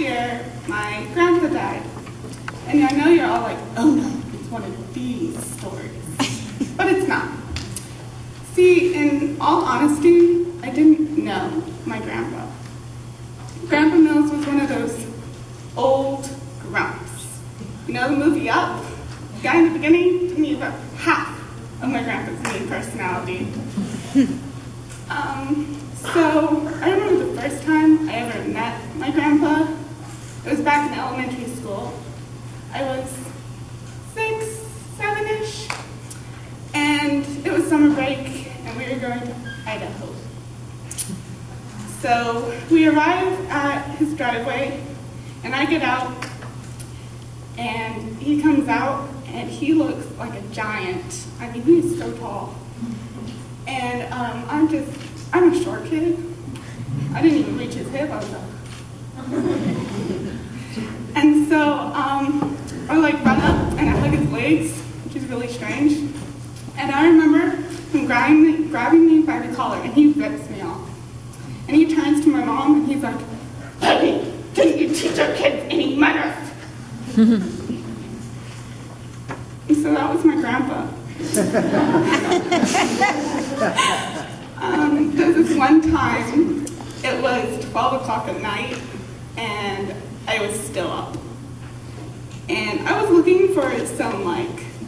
year, my grandpa died. And I know you're all like, oh no, it's one of these stories. But it's not. See, in all honesty, I didn't know my grandpa. Grandpa Mills was one of those old grumps. You know the movie Up? The guy in the beginning took me about half of my grandpa's main personality. So I remember the first time I ever met my grandpa. It was back in elementary school. I was 6, 7-ish, and it was summer break, and we were going to Idaho. So we arrive at his driveway, and I get out, and he comes out, and he looks like a giant. I mean, he is so tall. And I'm a short kid. I didn't even reach his hip. I was like, and so I like run up and I hug his legs, which is really strange. And I remember him grabbing me by the collar, and he rips me off. And he turns to my mom and he's like, "Hey, didn't you teach your kids any manners?" And so that was my grandpa. There was this one time, it was 12 o'clock at night, and I was still up. And I was looking for some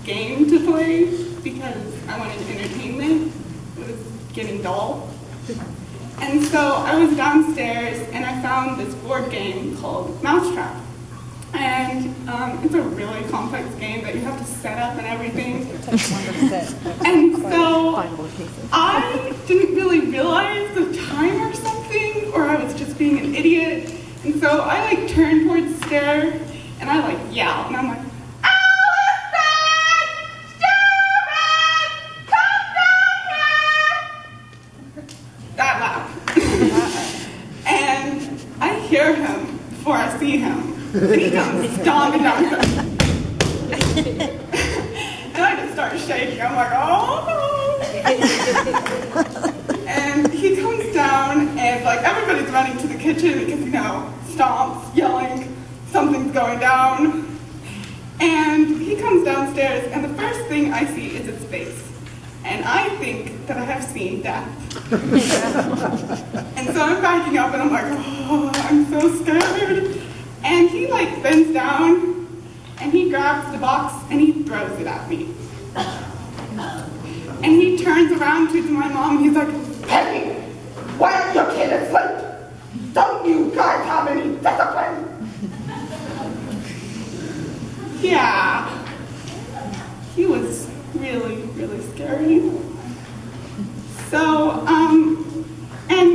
game to play because I wanted entertainment. It was getting dull. And so I was downstairs and I found this board game called Mousetrap. And it's a really complex game that you have to set up and everything. And so I didn't really realize the time or something, or I was just being an idiot. And so I turned towards the stair and I yelled, and I'm like, "Allison! Stupid! Come down here!" That loud. And I hear him before I see him. And he comes stomping down. And I just start shaking. I'm like, oh no. And he comes down and everybody's running to the kitchen because, stomps, yelling, something's going down. And he comes downstairs and the first thing I see is his face. And I think that I have seen death. And so I'm backing up and I'm like, oh, I'm so scared. And he bends down and he grabs the box and he throws it at me. And he turns around to my mom and he's like, "Peggy, why aren't your kids asleep? Don't you guys have any discipline?" Yeah, he was really, really scary. So, and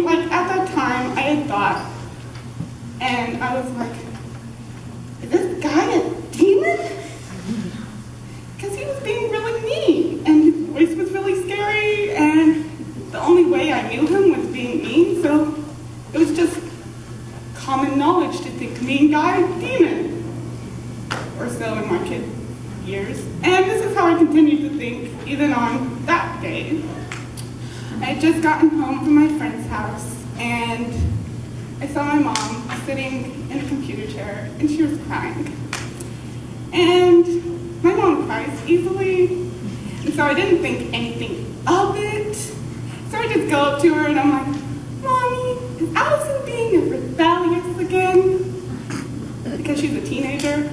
at that time I had thought, and I was like, is this guy a demon? Because he was being really mean, and his voice was really scary, and the only way I knew him was being mean, so it was just common knowledge to think mean guy, demon, or so in my kid years. And this is how I continued to think even on that day. I had just gotten home from my friend's house, and I saw my mom sitting in a computer chair, and she was crying. And my mom cries easily, and so I didn't think anything of it. So I just go up to her, and I'm like, "Mommy, is Allison being rebellious again?" Because she's a teenager.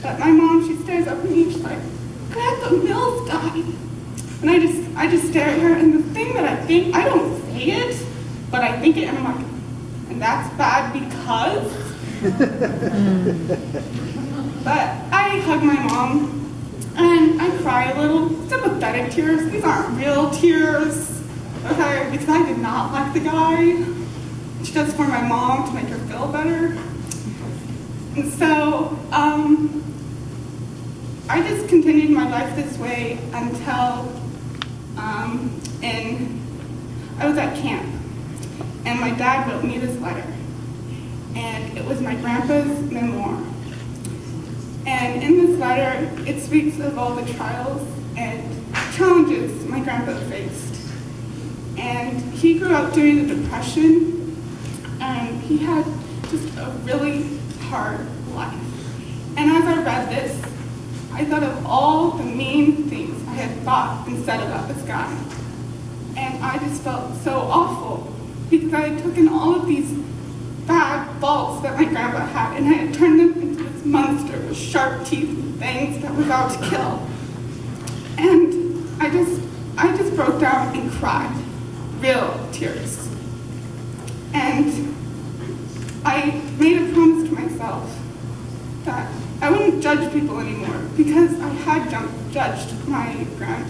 But my mom, she stares up at me, and she's like, "Grandpa Mills died." And I just stare at her, and the thing that I think, I don't say it, but I think it, and I'm like, and that's bad because? But I hug my mom, and I cry a little, sympathetic tears. These aren't real tears, okay, because I did not like the guy. It's just for my mom to make her feel better. And so, I just continued my life this way until I was at camp, and my dad wrote me this letter, and it was my grandpa's memoir. And in this letter, it speaks of all the trials and challenges my grandpa faced. And he grew up during the Depression, and he had just a really hard life. And as I read this, I thought of all the mean things I had thought and said about this guy. And I just felt so awful because I had taken all of these bad faults that my grandpa had and I had turned them into this monster with sharp teeth and fangs that was out to kill. And I just broke down and cried, real tears. And I made a promise to myself that I wouldn't judge people anymore because I had judged my grandpa.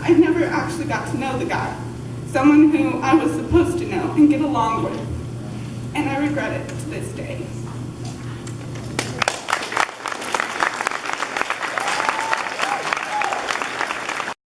I never actually got to know the guy, someone who I was supposed to know and get along with, and I regret it to this day.